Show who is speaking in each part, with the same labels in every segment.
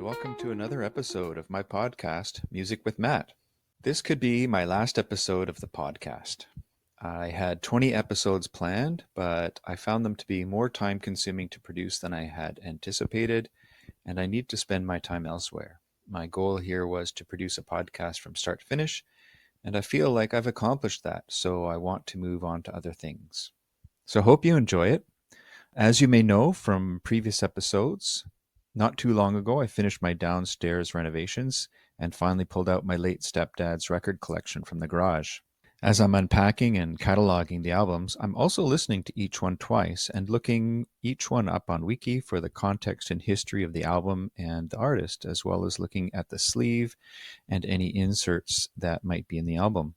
Speaker 1: welcome to another episode of my podcast, Music with Matt. This could be my last episode of the podcast. I had 20 episodes planned, but I found them to be more time consuming to produce than I had anticipated, and I need to spend my time elsewhere. My goal here was to produce a podcast from start to finish, and I feel like I've accomplished that, so I want to move on to other things. So hope you enjoy it. As you may know from previous episodes, not too long ago I finished my downstairs renovations and finally pulled out my late stepdad's record collection from the garage. As I'm unpacking and cataloging the albums, I'm also listening to each one twice and looking each one up on Wiki for the context and history of the album and the artist, as well as looking at the sleeve and any inserts that might be in the album.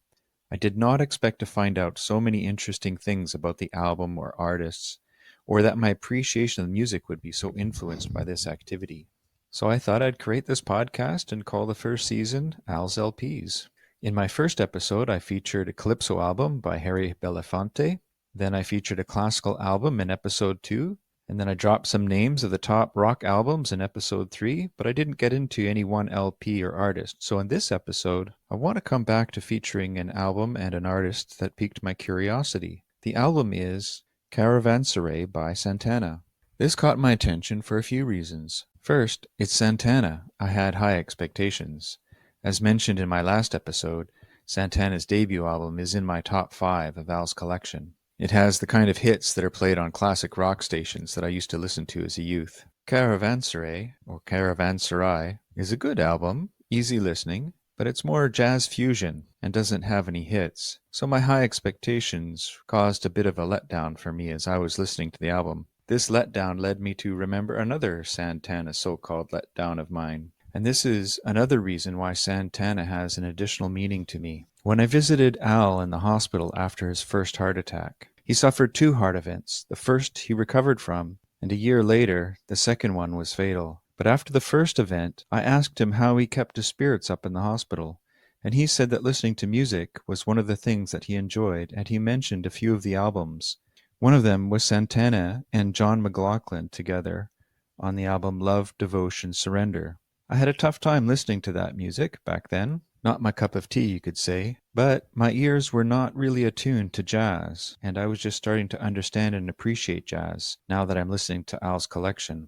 Speaker 1: I did not expect to find out so many interesting things about the album or artists, or that my appreciation of music would be so influenced by this activity. So I thought I'd create this podcast and call the first season Al's LPs. In my first episode, I featured a Calypso album by Harry Belafonte. Then I featured a classical album in episode 2. And then I dropped some names of the top rock albums in episode 3, but I didn't get into any one LP or artist. So in this episode, I want to come back to featuring an album and an artist that piqued my curiosity. The album is Caravanserai by Santana. This caught my attention for a few reasons. First, it's Santana. I had high expectations. As mentioned in my last episode, Santana's debut album is in my top 5 of Al's collection. It has the kind of hits that are played on classic rock stations that I used to listen to as a youth. Caravanserai, or Caravanserai, is a good album, easy listening, but it's more jazz fusion and doesn't have any hits. So my high expectations caused a bit of a letdown for me as I was listening to the album. This letdown led me to remember another Santana so-called letdown of mine. And this is another reason why Santana has an additional meaning to me. When I visited Al in the hospital after his first heart attack, he suffered 2 heart events. The first he recovered from, and a year later, the second one was fatal. But after the first event, I asked him how he kept his spirits up in the hospital, and he said that listening to music was one of the things that he enjoyed, and he mentioned a few of the albums. One of them was Santana and John McLaughlin together on the album Love, Devotion, Surrender. I had a tough time listening to that music back then. Not my cup of tea, you could say. But my ears were not really attuned to jazz, and I was just starting to understand and appreciate jazz now that I'm listening to Al's collection.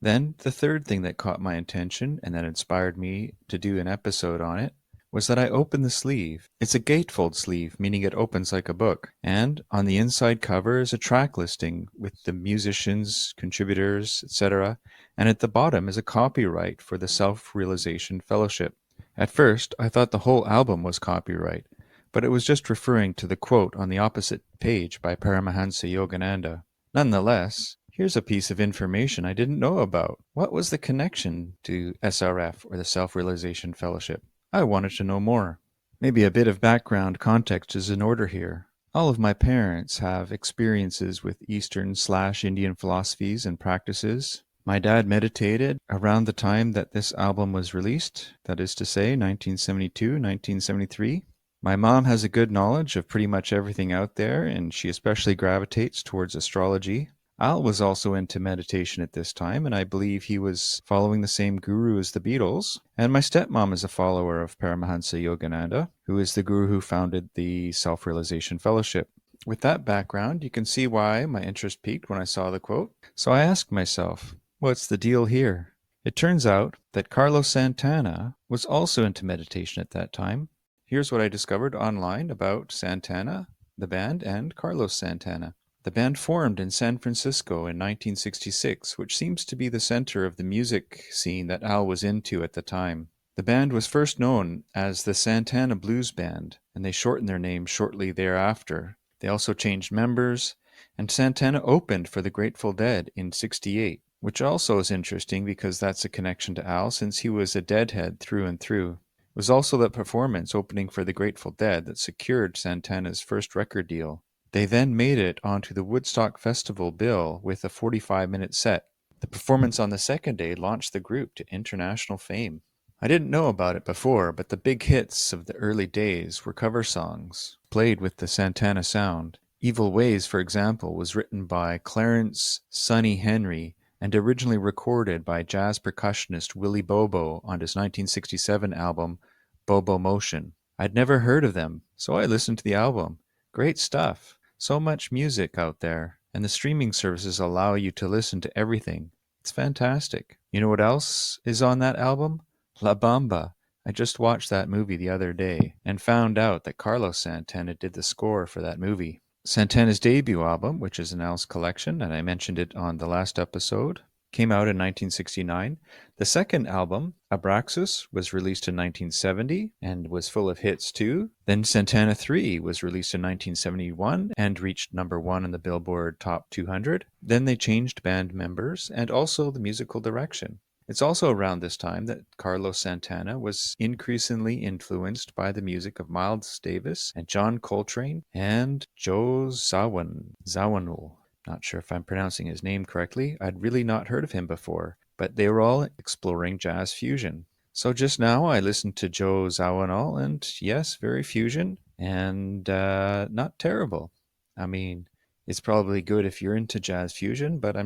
Speaker 1: Then, the third thing that caught my attention and that inspired me to do an episode on it was that I opened the sleeve. It's a gatefold sleeve, meaning it opens like a book. And on the inside cover is a track listing with the musicians, contributors, etc. And at the bottom is a copyright for the Self-Realization Fellowship. At first, I thought the whole album was copyright, but it was just referring to the quote on the opposite page by Paramahansa Yogananda. Nonetheless, here's a piece of information I didn't know about. What was the connection to SRF, or the Self-Realization Fellowship? I wanted to know more. Maybe a bit of background context is in order here. All of my parents have experiences with Eastern/Indian philosophies and practices. My dad meditated around the time that this album was released, that is to say 1972, 1973. My mom has a good knowledge of pretty much everything out there, and she especially gravitates towards astrology. Al was also into meditation at this time, and I believe he was following the same guru as the Beatles. And my stepmom is a follower of Paramahansa Yogananda, who is the guru who founded the Self-Realization Fellowship. With that background, you can see why my interest peaked when I saw the quote. So I asked myself, what's the deal here? It turns out that Carlos Santana was also into meditation at that time. Here's what I discovered online about Santana, the band, and Carlos Santana. The band formed in San Francisco in 1966, which seems to be the center of the music scene that Al was into at the time. The band was first known as the Santana Blues Band, and they shortened their name shortly thereafter. They also changed members, and Santana opened for the Grateful Dead in '68, which also is interesting because that's a connection to Al since he was a Deadhead through and through. It was also the performance opening for the Grateful Dead that secured Santana's first record deal. They then made it onto the Woodstock Festival bill with a 45-minute set. The performance on the second day launched the group to international fame. I didn't know about it before, but the big hits of the early days were cover songs, played with the Santana sound. Evil Ways, for example, was written by Clarence "Sonny" Henry and originally recorded by jazz percussionist Willie Bobo on his 1967 album Bobo Motion. I'd never heard of them, so I listened to the album. Great stuff. So much music out there, and the streaming services allow you to listen to everything. It's fantastic. You know what else is on that album? La Bamba. I just watched that movie the other day and found out that Carlos Santana did the score for that movie. Santana's debut album, which is an Al's collection, and I mentioned it on the last episode, came out in 1969. The second album, Abraxas, was released in 1970 and was full of hits too. Then Santana 3 was released in 1971 and reached number 1 in the Billboard Top 200. Then they changed band members and also the musical direction. It's also around this time that Carlos Santana was increasingly influenced by the music of Miles Davis and John Coltrane and Joe Zawinul. Not sure if I'm pronouncing his name correctly. I'd really not heard of him before, but they were all exploring jazz fusion. So just now I listened to Joe Zawinul, and yes, very fusion, and not terrible. I mean, it's probably good if you're into jazz fusion, but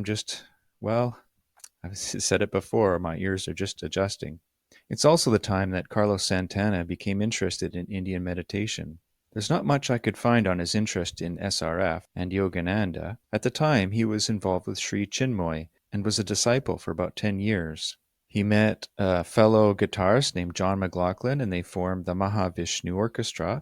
Speaker 1: well, I've said it before, my ears are just adjusting. It's also the time that Carlos Santana became interested in Indian meditation. There's not much I could find on his interest in SRF and Yogananda. At the time, he was involved with Sri Chinmoy and was a disciple for about 10 years. He met a fellow guitarist named John McLaughlin, and they formed the Mahavishnu Orchestra,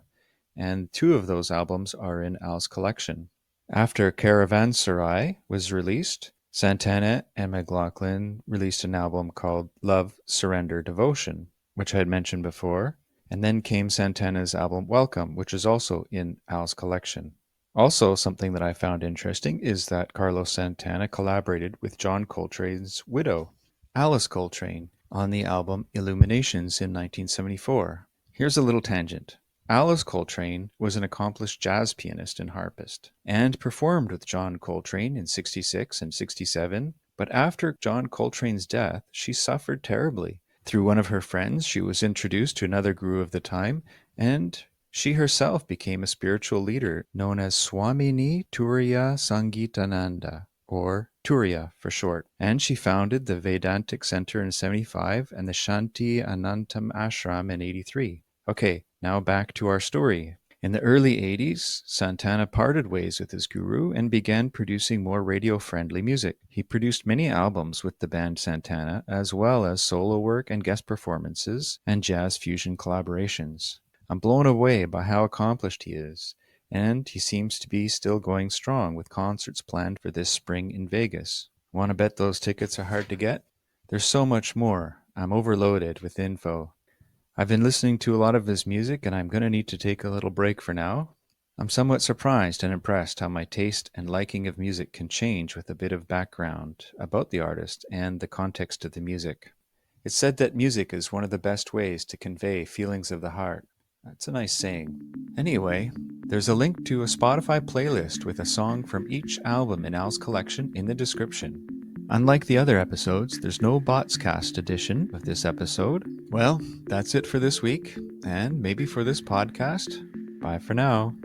Speaker 1: and 2 of those albums are in Al's collection. After Caravanserai was released, Santana and McLaughlin released an album called Love, Surrender, Devotion, which I had mentioned before, and then came Santana's album Welcome, which is also in Al's collection. Also, something that I found interesting is that Carlos Santana collaborated with John Coltrane's widow, Alice Coltrane, on the album Illuminations in 1974. Here's a little tangent. Alice Coltrane was an accomplished jazz pianist and harpist, and performed with John Coltrane in 66 and 67, but after John Coltrane's death, she suffered terribly. Through one of her friends, she was introduced to another guru of the time, and she herself became a spiritual leader known as Swamini Turiya Sangeetananda, or Turiya for short, and she founded the Vedantic Center in 75 and the Shanti Anantam Ashram in 83. Okay, now back to our story. In the early 80s, Santana parted ways with his guru and began producing more radio-friendly music. He produced many albums with the band Santana, as well as solo work and guest performances and jazz fusion collaborations. I'm blown away by how accomplished he is, and he seems to be still going strong with concerts planned for this spring in Vegas. Want to bet those tickets are hard to get? There's so much more. I'm overloaded with info. I've been listening to a lot of his music, and I'm going to need to take a little break for now. I'm somewhat surprised and impressed how my taste and liking of music can change with a bit of background about the artist and the context of the music. It's said that music is one of the best ways to convey feelings of the heart. That's a nice saying. Anyway, there's a link to a Spotify playlist with a song from each album in Al's collection in the description. Unlike the other episodes, there's no Botscast edition of this episode. Well, that's it for this week, and maybe for this podcast. Bye for now.